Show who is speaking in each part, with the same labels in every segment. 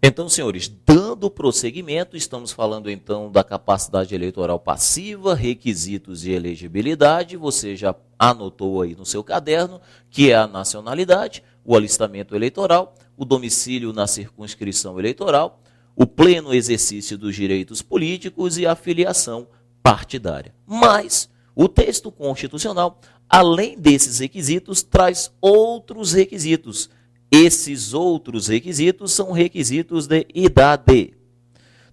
Speaker 1: Então, senhores, dando prosseguimento, estamos falando então da capacidade eleitoral passiva, requisitos de elegibilidade. Você já anotou aí no seu caderno, que é a nacionalidade, o alistamento eleitoral, o domicílio na circunscrição eleitoral, o pleno exercício dos direitos políticos e a filiação partidária. Mas o texto constitucional, além desses requisitos, traz outros requisitos. Esses outros requisitos são requisitos de idade.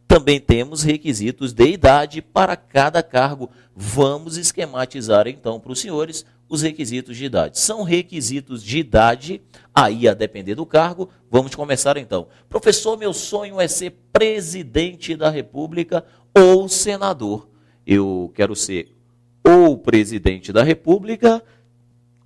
Speaker 1: Também temos requisitos de idade para cada cargo. Vamos esquematizar então para os senhores os requisitos de idade. São requisitos de idade, aí a depender do cargo. Vamos começar então. Professor, meu sonho é ser presidente da República ou senador. Eu quero ser ou presidente da República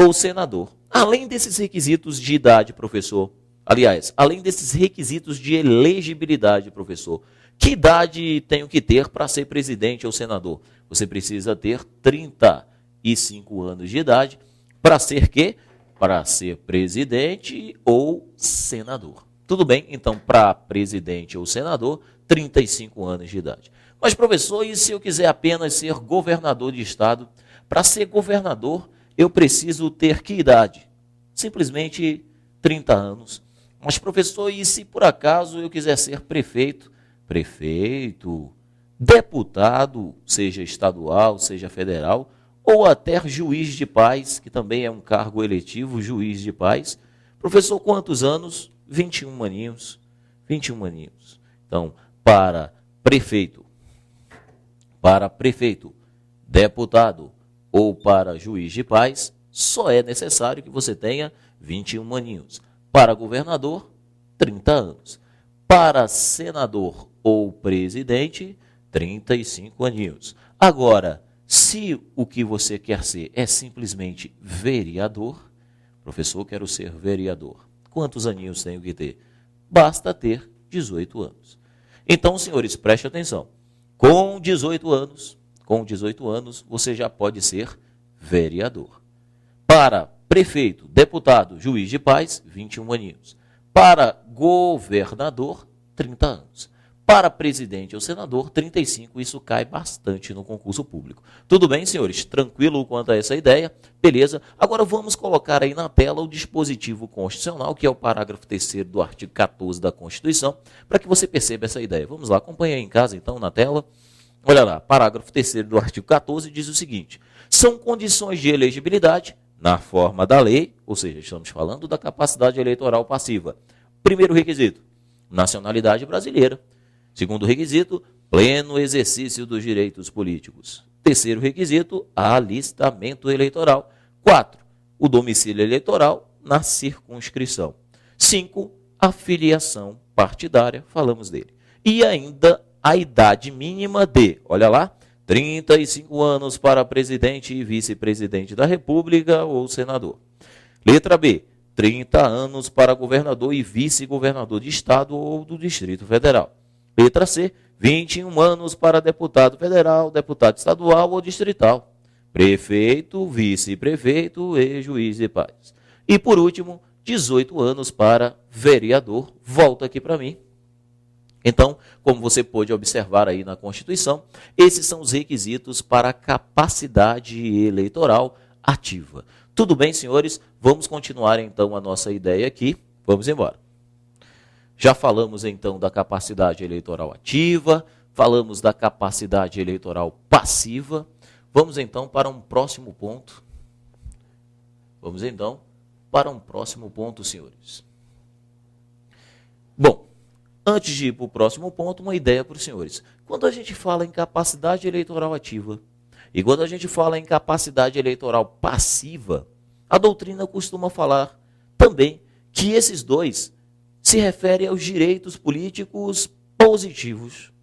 Speaker 1: ou senador. Além desses requisitos de idade, professor, aliás, além desses requisitos de elegibilidade, professor, que idade tenho que ter para ser presidente ou senador? Você precisa ter 35 anos de idade para ser quê? Para ser presidente ou senador. Tudo bem? Então, para presidente ou senador, 35 anos de idade. Mas, professor, e se eu quiser apenas ser governador de estado? Para ser governador, eu preciso ter que idade? Simplesmente 30 anos. Mas, professor, e se por acaso eu quiser ser prefeito? Prefeito, deputado, seja estadual, seja federal, ou até juiz de paz, que também é um cargo eletivo, juiz de paz. Professor, quantos anos? 21 aninhos. 21 aninhos. Então, para prefeito, deputado, ou para juiz de paz, só é necessário que você tenha 21 aninhos. Para governador, 30 anos. Para senador ou presidente, 35 aninhos. Agora, se o que você quer ser é simplesmente vereador, professor, quero ser vereador. Quantos aninhos tenho que ter? Basta ter 18 anos. Então, senhores, preste atenção. Com 18 anos, você já pode ser vereador. Para prefeito, deputado, juiz de paz, 21 aninhos. Para governador, 30 anos. Para presidente ou senador, 35. Isso cai bastante no concurso público. Tudo bem, senhores? Tranquilo quanto a essa ideia? Beleza. Agora vamos colocar aí na tela o dispositivo constitucional, que é o parágrafo 3º do artigo 14 da Constituição, para que você perceba essa ideia. Vamos lá, acompanha aí em casa, então, na tela. Olha lá, parágrafo 3º do artigo 14 diz o seguinte: são condições de elegibilidade na forma da lei, ou seja, estamos falando da capacidade eleitoral passiva. Primeiro requisito, nacionalidade brasileira. Segundo requisito, pleno exercício dos direitos políticos. Terceiro requisito, alistamento eleitoral. 4, o domicílio eleitoral na circunscrição. 5, a filiação partidária, falamos dele. E ainda a idade mínima de, olha lá, 35 anos para presidente e vice-presidente da República ou senador. Letra B, 30 anos para governador e vice-governador de estado ou do Distrito Federal. Letra C, 21 anos para deputado federal, deputado estadual ou distrital. Prefeito, vice-prefeito e juiz de paz. E por último, 18 anos para vereador. Volta aqui para mim. Então, como você pôde observar aí na Constituição, esses são os requisitos para a capacidade eleitoral ativa. Tudo bem, senhores? Vamos continuar então a nossa ideia aqui. Vamos embora. Já falamos então da capacidade eleitoral ativa, falamos da capacidade eleitoral passiva. Vamos então para um próximo ponto. Senhores. Bom, antes de ir para o próximo ponto, uma ideia para os senhores. Quando a gente fala em capacidade eleitoral ativa e quando a gente fala em capacidade eleitoral passiva, a doutrina costuma falar também que esses dois se referem aos direitos políticos positivos.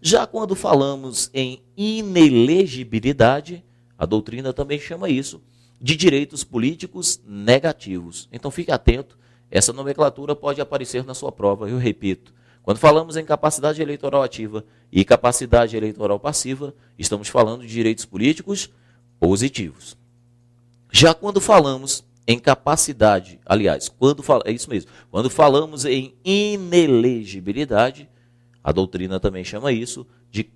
Speaker 1: Já quando falamos em inelegibilidade, a doutrina também chama isso de direitos políticos negativos. Então fique atento, essa nomenclatura pode aparecer na sua prova, eu repito. Quando falamos em capacidade eleitoral ativa e capacidade eleitoral passiva, estamos falando de direitos políticos positivos. Já quando falamos incapacidade, aliás, é isso mesmo, quando falamos em inelegibilidade, a doutrina também chama isso de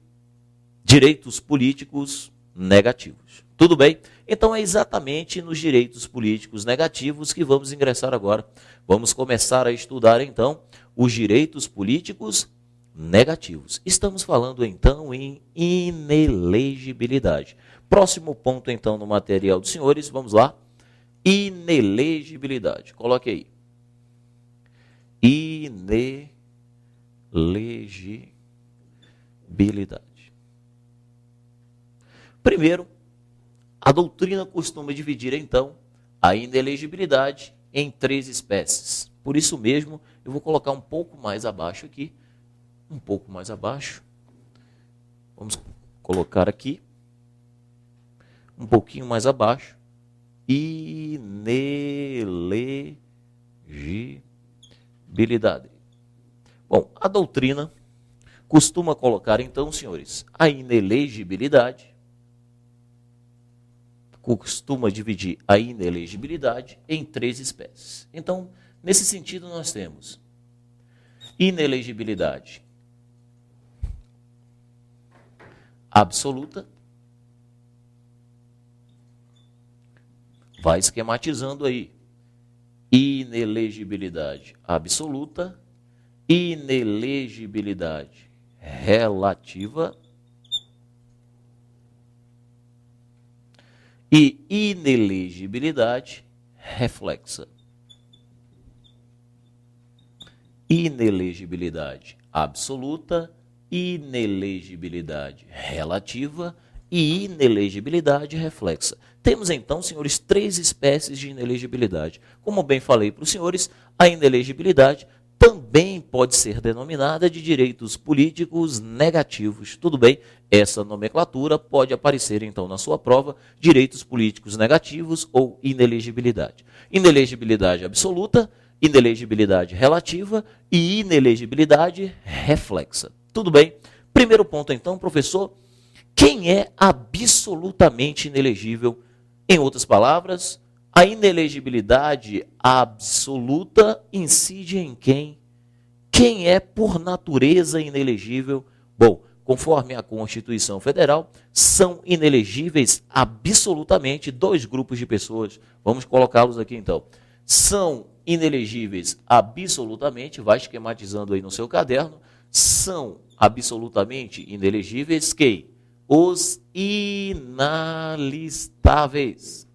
Speaker 1: direitos políticos negativos. Tudo bem? Então é exatamente nos direitos políticos negativos que vamos ingressar agora. Vamos começar a estudar então os direitos políticos negativos. Estamos falando então em inelegibilidade. Próximo ponto então no material dos senhores, vamos lá. Inelegibilidade. Coloque aí. Inelegibilidade. Primeiro, a doutrina costuma dividir, então, a inelegibilidade em 3 espécies. Por isso mesmo, eu vou colocar um pouco mais abaixo aqui. Um pouco mais abaixo. Vamos colocar aqui. Um pouquinho mais abaixo. Inelegibilidade. Bom, a doutrina costuma colocar, então, senhores, a inelegibilidade, costuma dividir a inelegibilidade em 3 espécies. Então, nesse sentido, nós temos inelegibilidade absoluta. Vai esquematizando aí. Inelegibilidade absoluta, inelegibilidade relativa e inelegibilidade reflexa. Inelegibilidade absoluta, inelegibilidade relativa e inelegibilidade reflexa. Temos então, senhores, 3 espécies de inelegibilidade. Como bem falei para os senhores, a inelegibilidade também pode ser denominada de direitos políticos negativos. Tudo bem? Essa nomenclatura pode aparecer então na sua prova, direitos políticos negativos ou inelegibilidade. Inelegibilidade absoluta, inelegibilidade relativa e inelegibilidade reflexa. Tudo bem? Primeiro ponto então, professor, quem é absolutamente inelegível? Em outras palavras, a inelegibilidade absoluta incide em quem? Quem é por natureza inelegível? Bom, conforme a Constituição Federal, são inelegíveis absolutamente 2 grupos de pessoas. Vamos colocá-los aqui então. São inelegíveis absolutamente, vai esquematizando aí no seu caderno, são absolutamente inelegíveis quem? Os inalistáveis.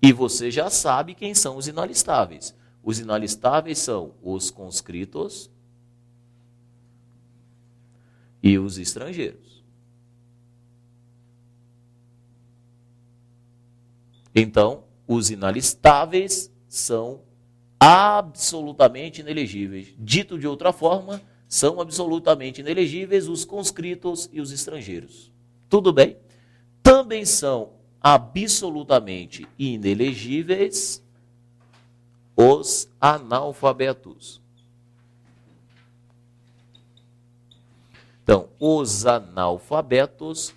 Speaker 1: E você já sabe quem são os inalistáveis. Os inalistáveis são os conscritos e os estrangeiros. Então, os inalistáveis são absolutamente inelegíveis. Dito de outra forma, são absolutamente inelegíveis os conscritos e os estrangeiros. Tudo bem? Também são absolutamente inelegíveis os analfabetos. Então, os analfabetos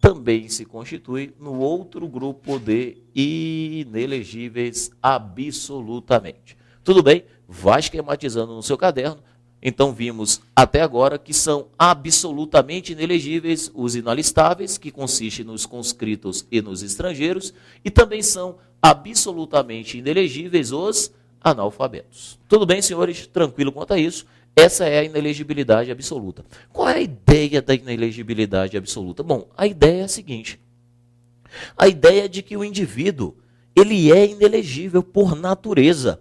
Speaker 1: também se constituem no outro grupo de inelegíveis absolutamente. Tudo bem? Vai esquematizando no seu caderno. Então, vimos até agora que são absolutamente inelegíveis os inalistáveis, que consiste nos conscritos e nos estrangeiros, e também são absolutamente inelegíveis os analfabetos. Tudo bem, senhores? Tranquilo quanto a isso? Essa é a inelegibilidade absoluta. Qual é a ideia da inelegibilidade absoluta? Bom, a ideia é a seguinte. A ideia é de que o indivíduo ele é inelegível por natureza.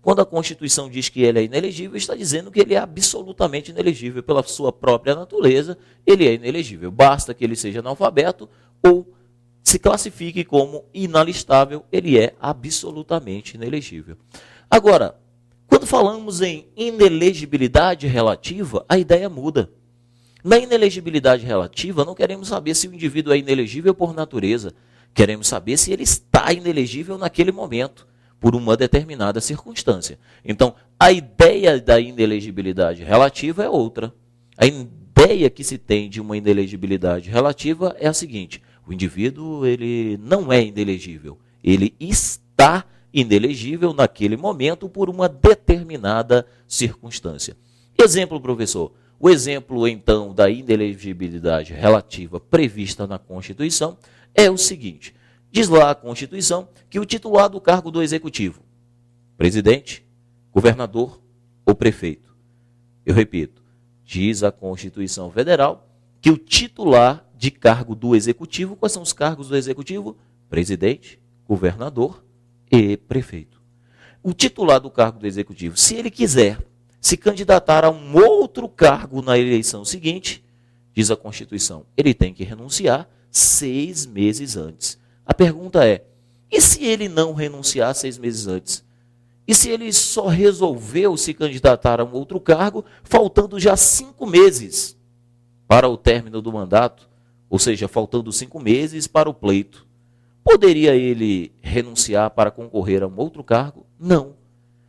Speaker 1: Quando a Constituição diz que ele é inelegível, está dizendo que ele é absolutamente inelegível pela sua própria natureza, ele é inelegível. Basta que ele seja analfabeto ou se classifique como inalistável, ele é absolutamente inelegível. Agora, quando falamos em inelegibilidade relativa, a ideia muda. Na inelegibilidade relativa, não queremos saber se o indivíduo é inelegível por natureza, queremos saber se ele está inelegível naquele momento, por uma determinada circunstância. Então, a ideia da inelegibilidade relativa é outra. A ideia que se tem de uma inelegibilidade relativa é a seguinte: o indivíduo ele não é inelegível, ele está está inelegível naquele momento por uma determinada circunstância. Exemplo, professor. O exemplo, então, da inelegibilidade relativa prevista na Constituição é o seguinte. Diz lá a Constituição que o titular do cargo do Executivo, presidente, governador ou prefeito. Eu repito, diz a Constituição Federal que o titular de cargo do Executivo, quais são os cargos do Executivo? Presidente, governador e prefeito. O titular do cargo do Executivo, se ele quiser se candidatar a um outro cargo na eleição seguinte, diz a Constituição, ele tem que renunciar 6 meses antes. A pergunta é, e se ele não renunciar 6 meses antes? E se ele só resolveu se candidatar a um outro cargo, faltando já 5 meses para o término do mandato, ou seja, faltando 5 meses para o pleito, poderia ele renunciar para concorrer a um outro cargo? Não,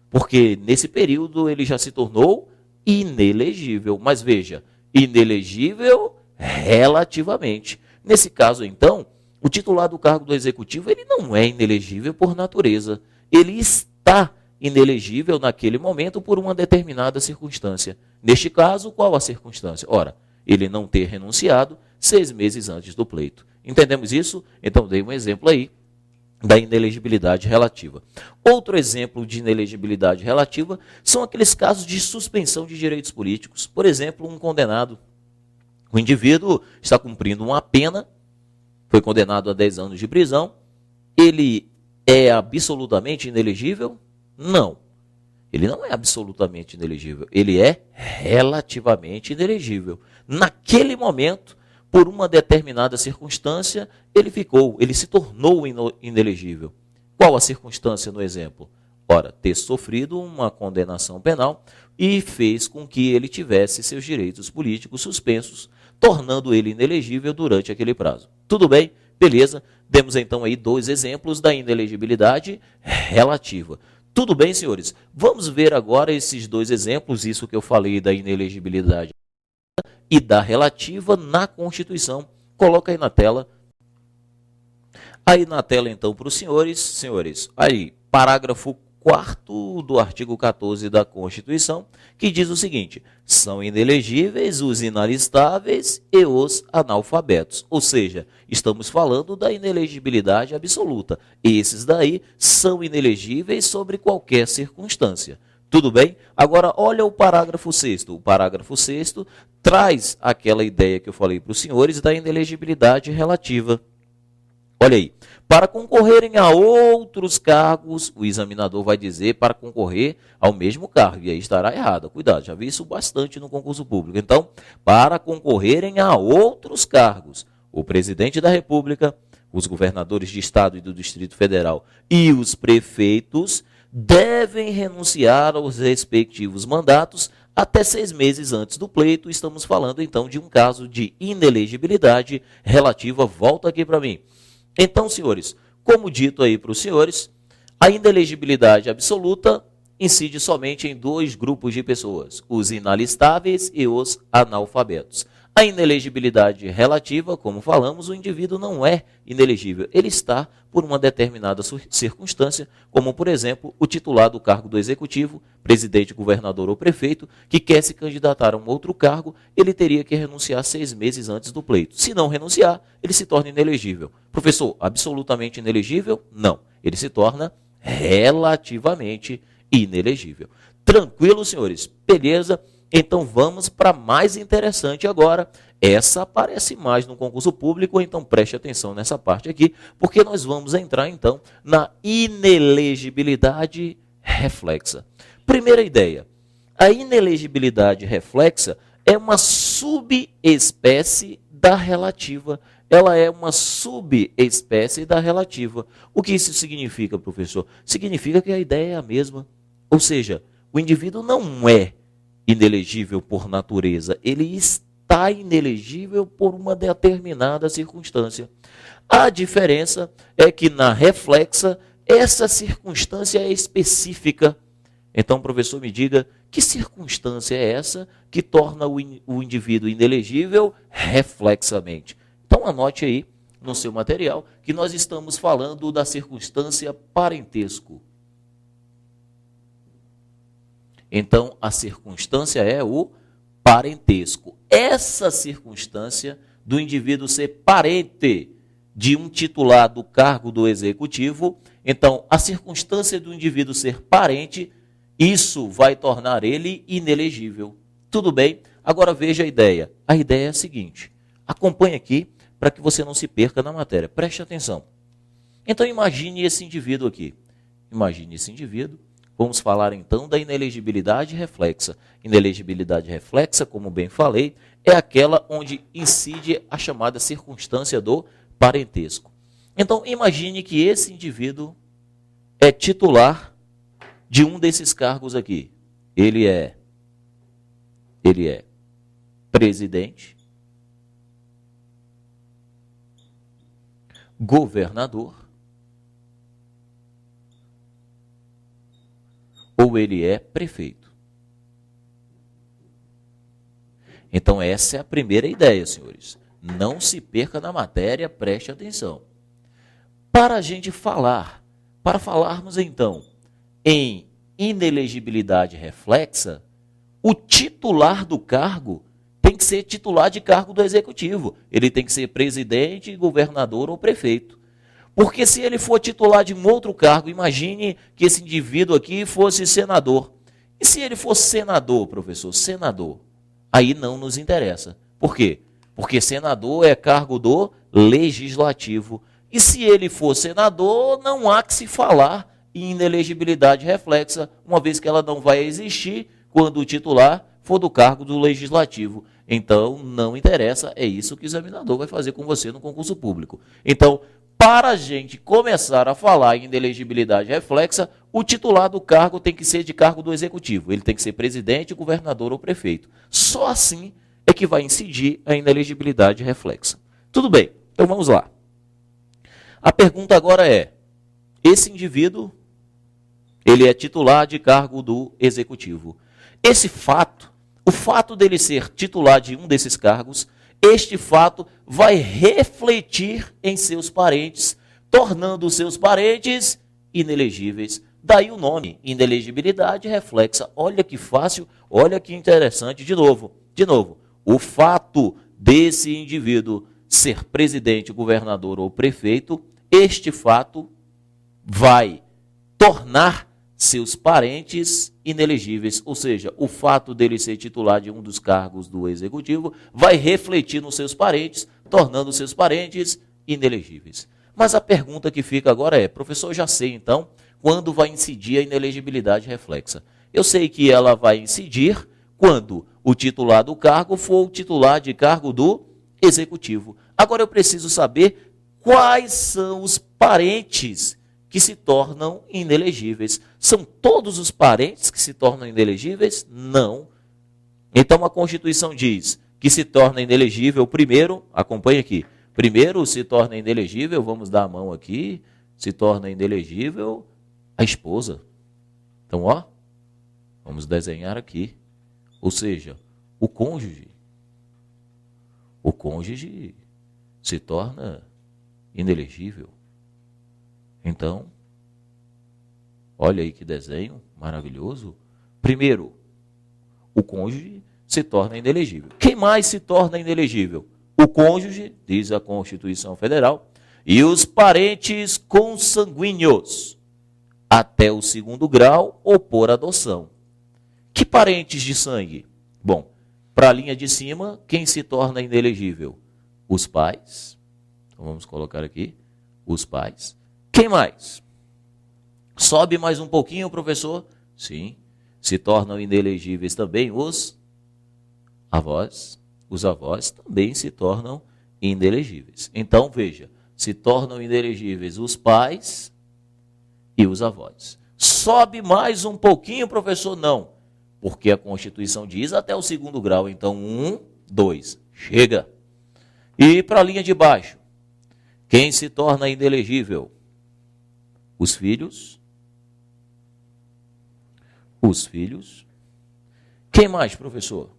Speaker 1: porque nesse período ele já se tornou inelegível. Mas veja, inelegível relativamente. Nesse caso, então, o titular do cargo do Executivo ele não é inelegível por natureza. Ele está inelegível naquele momento por uma determinada circunstância. Neste caso, qual a circunstância? Ora, ele não ter renunciado 6 meses antes do pleito. Entendemos isso? Então, dei um exemplo aí da inelegibilidade relativa. Outro exemplo de inelegibilidade relativa são aqueles casos de suspensão de direitos políticos. Por exemplo, um condenado. O indivíduo está cumprindo uma pena, foi condenado a 10 anos de prisão. Ele é absolutamente inelegível? Não. Ele não é absolutamente inelegível. Ele é relativamente inelegível. Naquele momento, por uma determinada circunstância, ele se tornou inelegível. Qual a circunstância no exemplo? Ora, ter sofrido uma condenação penal e fez com que ele tivesse seus direitos políticos suspensos, tornando ele inelegível durante aquele prazo. Tudo bem? Beleza? Demos então aí 2 exemplos da inelegibilidade relativa. Tudo bem, senhores? Vamos ver agora esses 2 exemplos, isso que eu falei da inelegibilidade e da relativa na Constituição. Coloca aí na tela. Aí na tela, então, para os senhores, aí, parágrafo 4º do artigo 14 da Constituição, que diz o seguinte, são inelegíveis os inalistáveis e os analfabetos. Ou seja, estamos falando da inelegibilidade absoluta. Esses daí são inelegíveis sobre qualquer circunstância. Tudo bem? Agora, olha o parágrafo 6º. O parágrafo 6º traz aquela ideia que eu falei para os senhores da inelegibilidade relativa. Olha aí. Para concorrerem a outros cargos, o examinador vai dizer para concorrer ao mesmo cargo. E aí estará errado. Cuidado, já vi isso bastante no concurso público. Então, para concorrerem a outros cargos, o presidente da República, os governadores de Estado e do Distrito Federal e os prefeitos devem renunciar aos respectivos mandatos até 6 meses antes do pleito. Estamos falando, então, de um caso de inelegibilidade relativa. Volta aqui para mim. Então, senhores, como dito aí para os senhores, a inelegibilidade absoluta incide somente em 2 grupos de pessoas, os inalistáveis e os analfabetos. A inelegibilidade relativa, como falamos, o indivíduo não é inelegível. Ele está por uma determinada circunstância, como, por exemplo, o titular do cargo do Executivo, presidente, governador ou prefeito, que quer se candidatar a um outro cargo, ele teria que renunciar 6 meses antes do pleito. Se não renunciar, ele se torna inelegível. Professor, absolutamente inelegível? Não. Ele se torna relativamente inelegível. Tranquilo, senhores? Beleza? Então vamos para a mais interessante agora. Essa aparece mais no concurso público, então preste atenção nessa parte aqui, porque nós vamos entrar então na inelegibilidade reflexa. Primeira ideia, a inelegibilidade reflexa é uma subespécie da relativa. Ela é uma subespécie da relativa. O que isso significa, professor? Significa que a ideia é a mesma. Ou seja, o indivíduo não é inelegível por natureza, ele está inelegível por uma determinada circunstância. A diferença é que na reflexa, essa circunstância é específica. Então, professor, me diga, que circunstância é essa que torna o indivíduo inelegível reflexamente? Então, anote aí no seu material que nós estamos falando da circunstância parentesco. Então, a circunstância é o parentesco. Essa circunstância do indivíduo ser parente de um titular do cargo do executivo, então, a circunstância do indivíduo ser parente, isso vai tornar ele inelegível. Tudo bem? Agora veja a ideia. A ideia é a seguinte. Acompanhe aqui para que você não se perca na matéria. Preste atenção. Então, imagine esse indivíduo aqui. Imagine esse indivíduo. Vamos falar então da inelegibilidade reflexa. Inelegibilidade reflexa, como bem falei, é aquela onde incide a chamada circunstância do parentesco. Então, imagine que esse indivíduo é titular de um desses cargos aqui. Ele é presidente, governador, ou ele é prefeito. Então, essa é a primeira ideia, senhores. Não se perca na matéria, preste atenção. Para a gente falar, para falarmos então em inelegibilidade reflexa, o titular do cargo tem que ser titular de cargo do executivo. Ele tem que ser presidente, governador ou prefeito. Porque se ele for titular de um outro cargo, imagine que esse indivíduo aqui fosse senador. E se ele for senador, professor, senador, aí não nos interessa. Por quê? Porque senador é cargo do legislativo. E se ele for senador, não há que se falar em inelegibilidade reflexa, uma vez que ela não vai existir quando o titular for do cargo do legislativo. Então, não interessa, é isso que o examinador vai fazer com você no concurso público. Então, para a gente começar a falar em inelegibilidade reflexa, o titular do cargo tem que ser de cargo do executivo. Ele tem que ser presidente, governador ou prefeito. Só assim é que vai incidir a inelegibilidade reflexa. Tudo bem, então vamos lá. A pergunta agora é, esse indivíduo, ele é titular de cargo do executivo. Esse fato, o fato dele ser titular de um desses cargos, este fato vai refletir em seus parentes, tornando os seus parentes inelegíveis. Daí o nome, inelegibilidade reflexa. Olha que fácil, olha que interessante. De novo, o fato desse indivíduo ser presidente, governador ou prefeito, este fato vai tornar seus parentes inelegíveis, ou seja, o fato dele ser titular de um dos cargos do executivo vai refletir nos seus parentes, tornando seus parentes inelegíveis. Mas a pergunta que fica agora é, professor, já sei então quando vai incidir a inelegibilidade reflexa. Eu sei que ela vai incidir quando o titular do cargo for o titular de cargo do executivo. Agora eu preciso saber quais são os parentes que se tornam inelegíveis. São todos os parentes que se tornam inelegíveis? Não. Então a Constituição diz que se torna inelegível primeiro, acompanhe aqui, primeiro se torna inelegível, vamos dar a mão aqui, se torna inelegível a esposa. Então, ó, vamos desenhar aqui. Ou seja, o cônjuge. O cônjuge se torna inelegível. Então, olha aí que desenho maravilhoso. Primeiro, o cônjuge se torna inelegível. Quem mais se torna inelegível? O cônjuge, diz a Constituição Federal, e os parentes consanguíneos, até o 2º grau ou por adoção. Que parentes de sangue? Bom, para a linha de cima, quem se torna inelegível? Os pais. Então vamos colocar aqui, os pais. Quem mais? Sobe mais um pouquinho, professor? Sim. Se tornam inelegíveis também os avós. Os avós também se tornam inelegíveis. Então, veja, se tornam inelegíveis os pais e os avós. Sobe mais um pouquinho, professor? Não. Porque a Constituição diz até o 2º grau. Então, 1, 2. Chega. E para a linha de baixo, quem se torna inelegível? Os filhos. Os filhos. Quem mais, professor?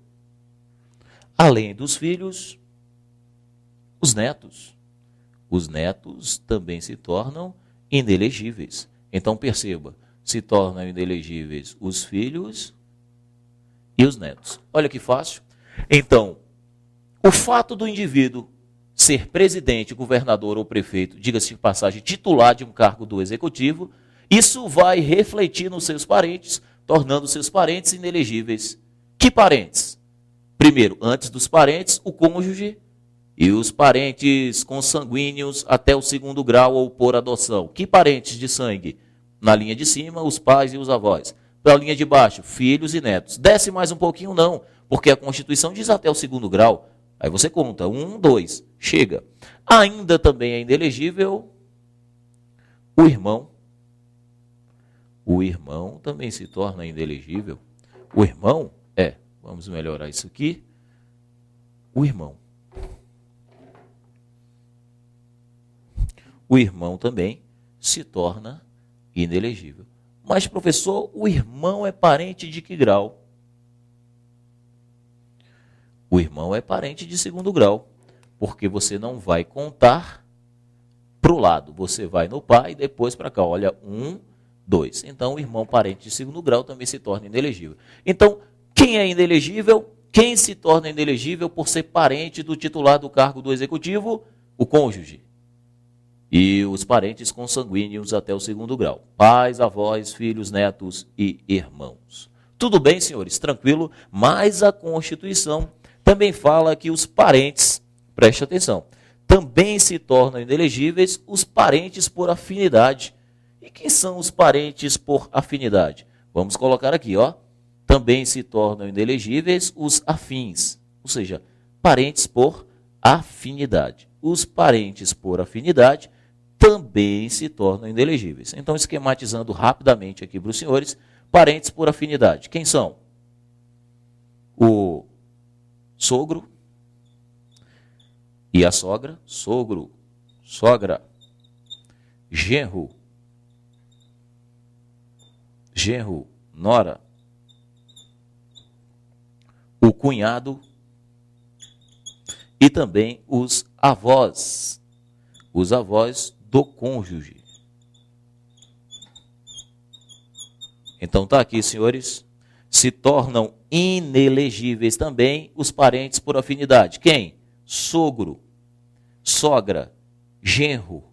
Speaker 1: Além dos filhos, os netos. os netos também se tornam inelegíveis. Então, perceba, se tornam inelegíveis os filhos e os netos. Olha que fácil. Então, o fato do indivíduo ser presidente, governador ou prefeito, diga-se de passagem, titular de um cargo do executivo, isso vai refletir nos seus parentes, tornando seus parentes inelegíveis. Que parentes? Primeiro, antes dos parentes, o cônjuge e os parentes consanguíneos até o 2º grau ou por adoção. Que parentes de sangue? Na linha de cima, os pais e os avós. Na linha de baixo, filhos e netos. Desce mais um pouquinho, não, porque a Constituição diz até o 2º grau. Aí você conta, 1, 2, chega. Ainda também é inelegível o irmão. O irmão também se torna inelegível. O irmão vamos melhorar isso aqui. O irmão. O irmão também se torna inelegível. Mas, professor, o irmão é parente de que grau? O irmão é parente de 2º grau, porque você não vai contar para o lado. Você vai no pai e depois para cá. Olha, 1, 2. Então, o irmão parente de 2º grau também se torna inelegível. Então, quem é inelegível? Quem se torna inelegível por ser parente do titular do cargo do executivo? O cônjuge. E os parentes consanguíneos até o 2º grau. Pais, avós, filhos, netos e irmãos. Tudo bem, senhores? Tranquilo? Mas a Constituição também fala que os parentes, preste atenção, também se tornam inelegíveis os parentes por afinidade. E quem são os parentes por afinidade? Vamos colocar aqui, ó. Também se tornam inelegíveis os afins, ou seja, parentes por afinidade. Os parentes por afinidade também se tornam inelegíveis. Então, esquematizando rapidamente aqui para os senhores, parentes por afinidade. Quem são? O sogro e a sogra, sogro, sogra, genro, nora, o cunhado e também os avós do cônjuge. Então está aqui, senhores, se tornam inelegíveis também os parentes por afinidade. Quem? Sogro, sogra, genro,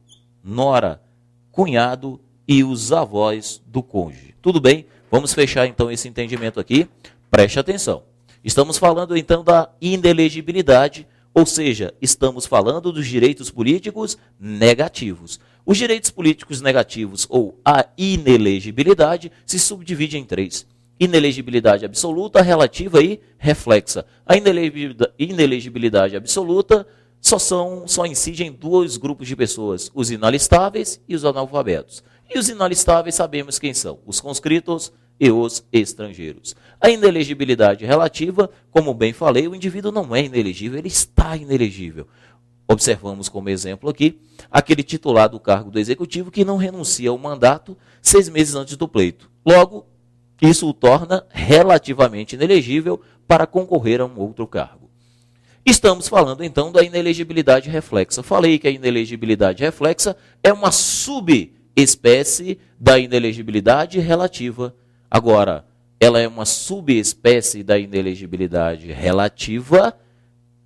Speaker 1: nora, cunhado e os avós do cônjuge. Tudo bem? Vamos fechar então esse entendimento aqui. Preste atenção. Estamos falando então da inelegibilidade, ou seja, estamos falando dos direitos políticos negativos. Os direitos políticos negativos ou a inelegibilidade se subdivide em 3. Inelegibilidade absoluta, relativa e reflexa. A inelegibilidade absoluta só incide em 2 grupos de pessoas, os inalistáveis e os analfabetos. E os inalistáveis sabemos quem são, os conscritos e os estrangeiros. A inelegibilidade relativa, como bem falei, o indivíduo não é inelegível, ele está inelegível. Observamos como exemplo aqui, aquele titular do cargo do executivo que não renuncia ao mandato 6 meses antes do pleito. Logo, isso o torna relativamente inelegível para concorrer a um outro cargo. Estamos falando então da inelegibilidade reflexa. Falei que a inelegibilidade reflexa é uma subespécie da inelegibilidade relativa. Agora, ela é uma subespécie da inelegibilidade relativa.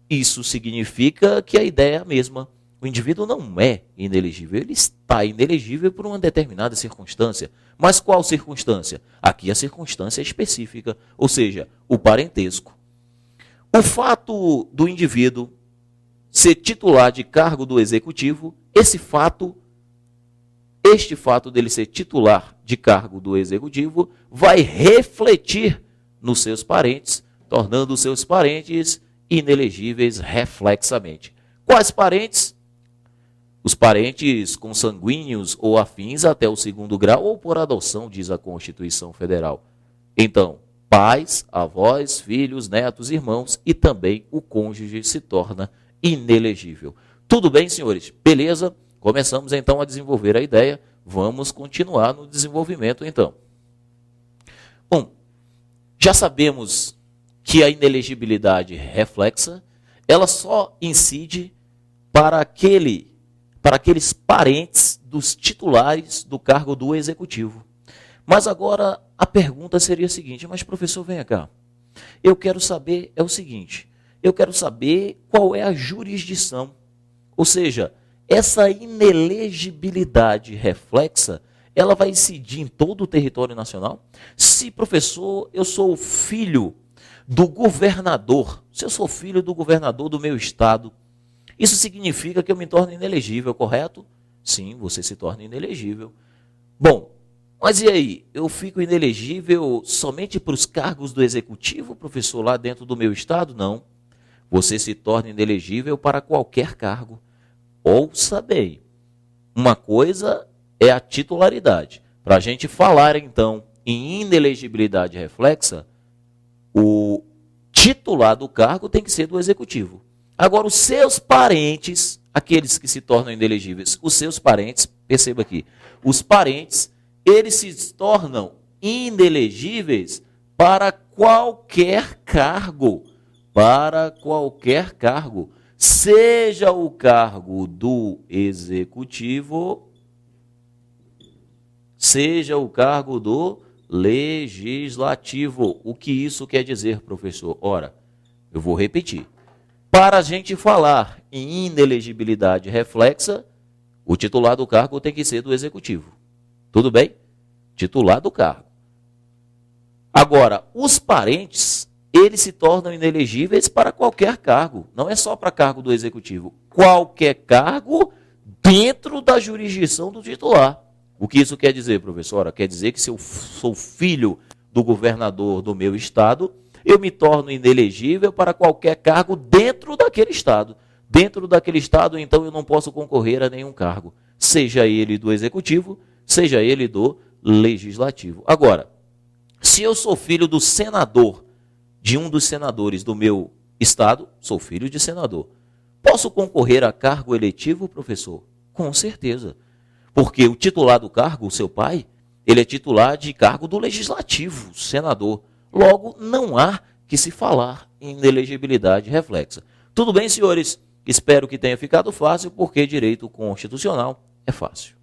Speaker 1: Isso significa que a ideia é a mesma. O indivíduo não é inelegível, ele está inelegível por uma determinada circunstância. Mas qual circunstância? Aqui a circunstância é específica, ou seja, o parentesco. O fato do indivíduo ser titular de cargo do executivo, este fato dele ser titular de cargo do executivo vai refletir nos seus parentes, tornando os seus parentes inelegíveis reflexamente. Quais parentes? Os parentes consanguíneos ou afins até o 2º grau ou por adoção, diz a Constituição Federal. Então, pais, avós, filhos, netos, irmãos e também o cônjuge se torna inelegível. Tudo bem, senhores? Beleza? Começamos então a desenvolver a ideia. Vamos continuar no desenvolvimento então. Bom, já sabemos que a inelegibilidade reflexa, ela só incide para para aqueles parentes dos titulares do cargo do executivo. Mas agora a pergunta seria a seguinte: mas professor, venha cá. Eu quero saber o seguinte: eu quero saber qual é a jurisdição. Ou seja, essa inelegibilidade reflexa, ela vai incidir em todo o território nacional? Se, professor, eu sou filho do governador, se eu sou filho do governador do meu estado, isso significa que eu me torno inelegível, correto? Sim, você se torna inelegível. Bom, mas e aí? Eu fico inelegível somente para os cargos do executivo, professor, lá dentro do meu estado? Não. Você se torna inelegível para qualquer cargo. Ouça bem, uma coisa é a titularidade. Para a gente falar, então, em inelegibilidade reflexa, o titular do cargo tem que ser do executivo. Agora, os seus parentes, aqueles que se tornam inelegíveis, os seus parentes, perceba aqui, os parentes, eles se tornam inelegíveis para qualquer cargo. Para qualquer cargo. Seja o cargo do executivo, seja o cargo do legislativo. O que isso quer dizer, professor? Ora, eu vou repetir. Para a gente falar em inelegibilidade reflexa, o titular do cargo tem que ser do executivo. Tudo bem? Titular do cargo. Agora, os parentes, eles se tornam inelegíveis para qualquer cargo. Não é só para cargo do executivo. Qualquer cargo dentro da jurisdição do titular. O que isso quer dizer, professora? Quer dizer que se eu sou filho do governador do meu estado, eu me torno inelegível para qualquer cargo dentro daquele estado. Dentro daquele estado, então, eu não posso concorrer a nenhum cargo, seja ele do executivo, seja ele do legislativo. Agora, se eu sou filho do senador, de um dos senadores do meu estado, sou filho de senador, posso concorrer a cargo eletivo, professor? Com certeza. Porque o titular do cargo, o seu pai, ele é titular de cargo do legislativo, senador. Logo, não há que se falar em inelegibilidade reflexa. Tudo bem, senhores? Espero que tenha ficado fácil, porque direito constitucional é fácil.